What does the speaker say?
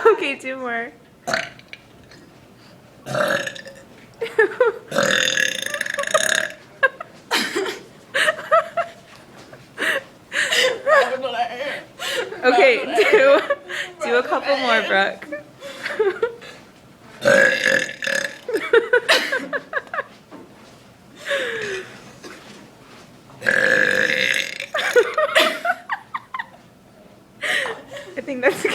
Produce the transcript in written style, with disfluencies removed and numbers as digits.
Okay, 2 more. Okay, do a couple more, Brooke. I think that's good.